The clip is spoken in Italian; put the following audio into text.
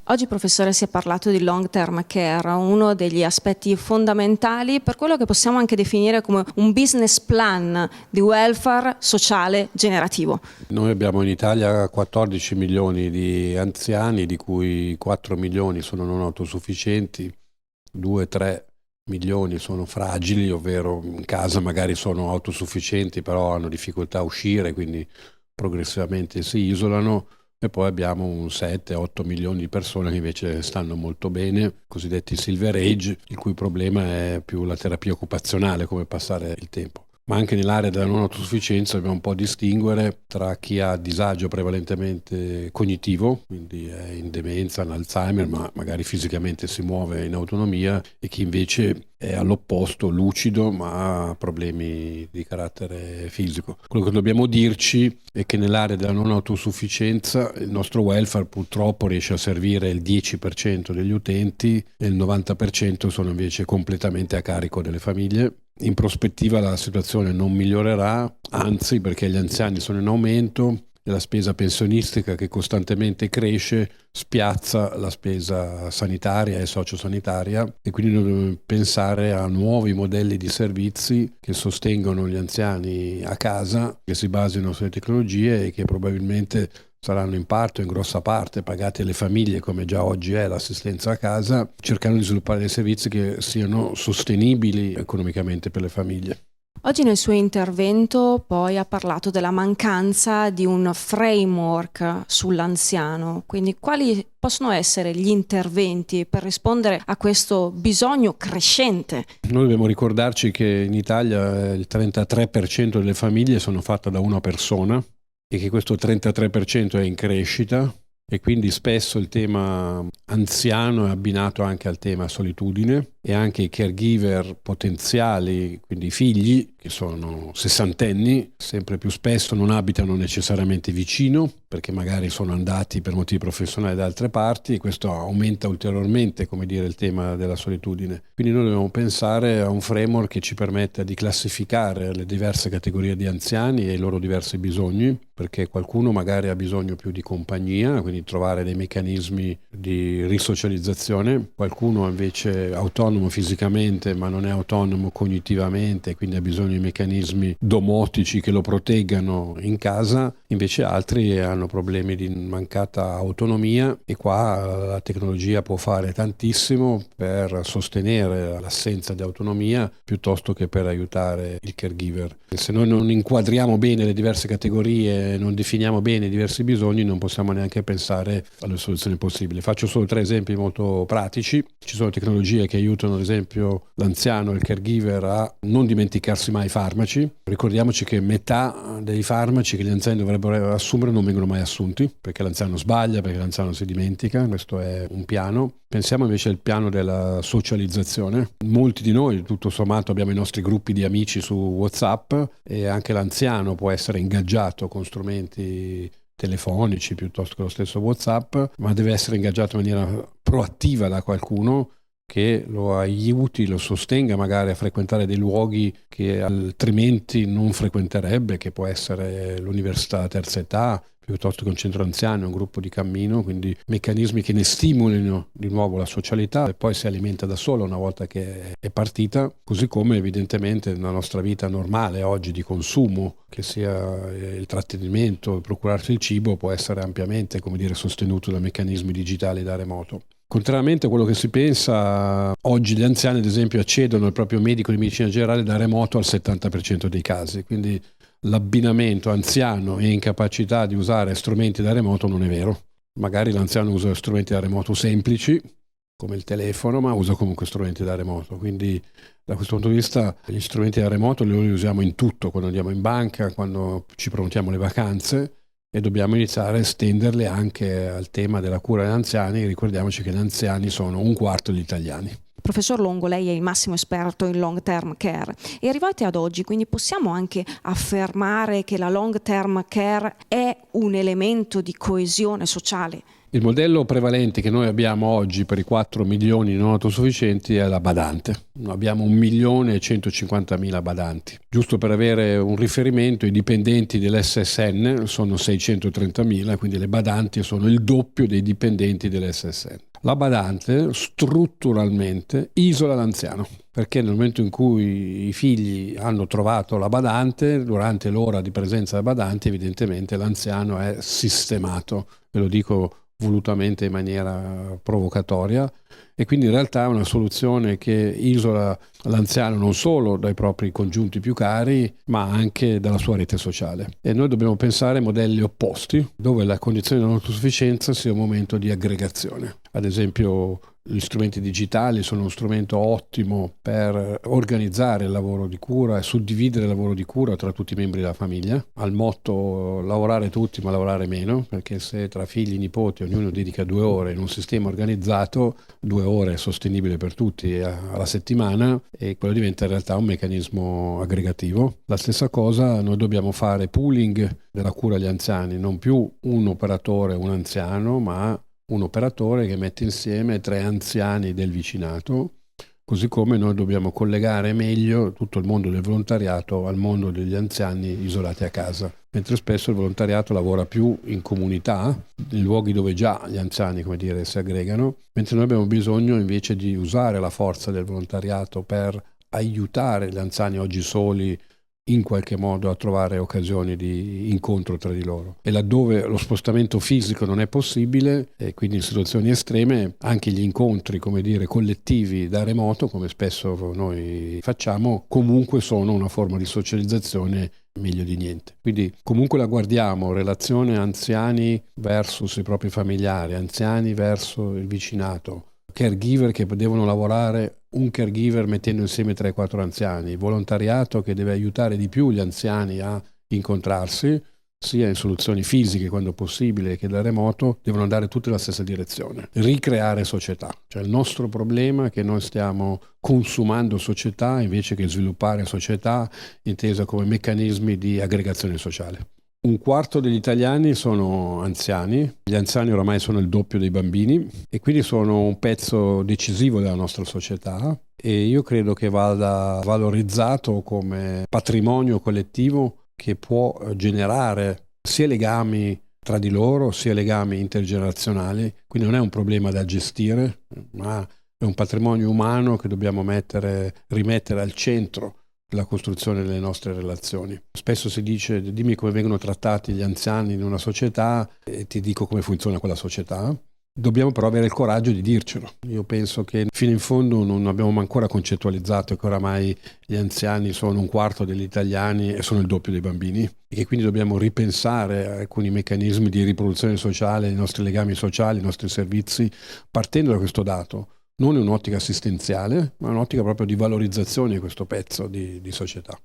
Oggi, professore, si è parlato di long term care, uno degli aspetti fondamentali per quello che possiamo anche definire come un business plan di welfare sociale generativo. Noi abbiamo in Italia 14 milioni di anziani, di cui 4 milioni sono non autosufficienti, 2-3 milioni sono fragili, ovvero in casa magari sono autosufficienti però hanno difficoltà a uscire, quindi progressivamente si isolano. E poi abbiamo un 7-8 milioni di persone che invece stanno molto bene, cosiddetti Silver Age, il cui problema è più la terapia occupazionale, come passare il tempo. Ma anche nell'area della non autosufficienza dobbiamo un po' distinguere tra chi ha disagio prevalentemente cognitivo, quindi è in demenza, in Alzheimer, ma magari fisicamente si muove in autonomia, e chi invece è all'opposto, lucido, ma ha problemi di carattere fisico. Quello che dobbiamo dirci è che nell'area della non autosufficienza il nostro welfare purtroppo riesce a servire il 10% degli utenti e il 90% sono invece completamente a carico delle famiglie. In prospettiva la situazione non migliorerà, anzi, perché gli anziani sono in aumento e la spesa pensionistica, che costantemente cresce, spiazza la spesa sanitaria e sociosanitaria, e quindi noi dobbiamo pensare a nuovi modelli di servizi che sostengono gli anziani a casa, che si basino sulle tecnologie e che probabilmente saranno in parte o in grossa parte pagati alle famiglie, come già oggi è l'assistenza a casa, cercando di sviluppare dei servizi che siano sostenibili economicamente per le famiglie. Oggi nel suo intervento poi ha parlato della mancanza di un framework sull'anziano, quindi quali possono essere gli interventi per rispondere a questo bisogno crescente? Noi dobbiamo ricordarci che in Italia il 33% delle famiglie sono fatte da una persona e che questo 33% è in crescita, e quindi spesso il tema anziano è abbinato anche al tema solitudine, e anche i caregiver potenziali, quindi i figli che sono sessantenni, sempre più spesso non abitano necessariamente vicino perché magari sono andati per motivi professionali da altre parti, e questo aumenta ulteriormente, come dire, il tema della solitudine. Quindi noi dobbiamo pensare a un framework che ci permetta di classificare le diverse categorie di anziani e i loro diversi bisogni, perché qualcuno magari ha bisogno più di compagnia, quindi trovare dei meccanismi di risocializzazione, qualcuno invece autonomo fisicamente ma non è autonomo cognitivamente, quindi ha bisogno di meccanismi domotici che lo proteggano in casa, invece altri hanno problemi di mancata autonomia, e qua la tecnologia può fare tantissimo per sostenere l'assenza di autonomia piuttosto che per aiutare il caregiver. E se noi non inquadriamo bene le diverse categorie, non definiamo bene i diversi bisogni, non possiamo neanche pensare alle soluzioni possibili. Faccio solo 3 esempi molto pratici. Ci sono tecnologie che aiutano ad esempio l'anziano e il caregiver a non dimenticarsi mai i farmaci. Ricordiamoci che metà dei farmaci che gli anziani dovrebbero assumere non vengono mai assunti, perché l'anziano sbaglia, perché l'anziano si dimentica. Questo è un piano. Pensiamo invece al piano della socializzazione. Molti di noi, tutto sommato, abbiamo i nostri gruppi di amici su WhatsApp, e anche l'anziano può essere ingaggiato con strumenti telefonici piuttosto che lo stesso WhatsApp, ma deve essere ingaggiato in maniera proattiva da qualcuno che lo aiuti, lo sostenga magari a frequentare dei luoghi che altrimenti non frequenterebbe, che può essere l'università a terza età, piuttosto che un centro anziano, un gruppo di cammino, quindi meccanismi che ne stimolino di nuovo la socialità, e poi si alimenta da sola una volta che è partita, così come evidentemente nella nostra vita normale oggi di consumo, che sia il trattenimento, il procurarsi il cibo, può essere ampiamente, come dire, sostenuto da meccanismi digitali da remoto. Contrariamente a quello che si pensa, oggi gli anziani ad esempio accedono al proprio medico di medicina generale da remoto al 70% dei casi, quindi l'abbinamento anziano e incapacità di usare strumenti da remoto non è vero. Magari l'anziano usa strumenti da remoto semplici, come il telefono, ma usa comunque strumenti da remoto. Quindi da questo punto di vista gli strumenti da remoto li usiamo in tutto, quando andiamo in banca, quando ci prenotiamo le vacanze, e dobbiamo iniziare a estenderle anche al tema della cura degli anziani. Ricordiamoci che gli anziani sono 1/4 degli italiani. Professor Longo, lei è il massimo esperto in long term care e arrivati ad oggi, quindi possiamo anche affermare che la long term care è un elemento di coesione sociale? Il modello prevalente che noi abbiamo oggi per i 4 milioni non autosufficienti è la badante. Abbiamo 1.150.000 badanti. Giusto per avere un riferimento, i dipendenti dell'SSN sono 630.000, quindi le badanti sono il doppio dei dipendenti dell'SSN. La badante strutturalmente isola l'anziano, perché nel momento in cui i figli hanno trovato la badante, durante l'ora di presenza della badante, evidentemente l'anziano è sistemato, ve lo dico volutamente in maniera provocatoria, e quindi in realtà è una soluzione che isola l'anziano non solo dai propri congiunti più cari, ma anche dalla sua rete sociale. E noi dobbiamo pensare a modelli opposti, dove la condizione di non autosufficienza sia un momento di aggregazione. Ad esempio, gli strumenti digitali sono uno strumento ottimo per organizzare il lavoro di cura e suddividere il lavoro di cura tra tutti i membri della famiglia, al motto lavorare tutti ma lavorare meno, perché se tra figli e nipoti ognuno dedica 2 ore in un sistema organizzato, 2 ore è sostenibile per tutti alla settimana, e quello diventa in realtà un meccanismo aggregativo. La stessa cosa, noi dobbiamo fare pooling della cura agli anziani, non più un operatore, un anziano, ma un operatore che mette insieme 3 anziani del vicinato, così come noi dobbiamo collegare meglio tutto il mondo del volontariato al mondo degli anziani isolati a casa, mentre spesso il volontariato lavora più in comunità, in luoghi dove già gli anziani, come dire, si aggregano, mentre noi abbiamo bisogno invece di usare la forza del volontariato per aiutare gli anziani oggi soli in qualche modo a trovare occasioni di incontro tra di loro. E laddove lo spostamento fisico non è possibile, e quindi in situazioni estreme, anche gli incontri, come dire, collettivi da remoto, come spesso noi facciamo, comunque sono una forma di socializzazione meglio di niente. Quindi comunque la guardiamo, relazione anziani versus i propri familiari, anziani verso il vicinato, caregiver che devono lavorare, un caregiver mettendo insieme 3-4 anziani, volontariato che deve aiutare di più gli anziani a incontrarsi, sia in soluzioni fisiche quando possibile che da remoto, devono andare tutte nella stessa direzione. Ricreare società. Cioè il nostro problema è che noi stiamo consumando società invece che sviluppare società intesa come meccanismi di aggregazione sociale. 1/4 degli italiani sono anziani, gli anziani oramai sono il doppio dei bambini e quindi sono un pezzo decisivo della nostra società, e io credo che vada valorizzato come patrimonio collettivo che può generare sia legami tra di loro sia legami intergenerazionali, quindi non è un problema da gestire, ma è un patrimonio umano che dobbiamo rimettere al centro la costruzione delle nostre relazioni. Spesso si dice: dimmi come vengono trattati gli anziani in una società e ti dico come funziona quella società. Dobbiamo però avere il coraggio di dircelo. Io penso che fino in fondo non abbiamo ancora concettualizzato che oramai gli anziani sono 1/4 degli italiani e sono il doppio dei bambini, e che quindi dobbiamo ripensare a alcuni meccanismi di riproduzione sociale, i nostri legami sociali, i nostri servizi, partendo da questo dato. Non in un'ottica assistenziale, ma un'ottica proprio di valorizzazione di questo pezzo di società.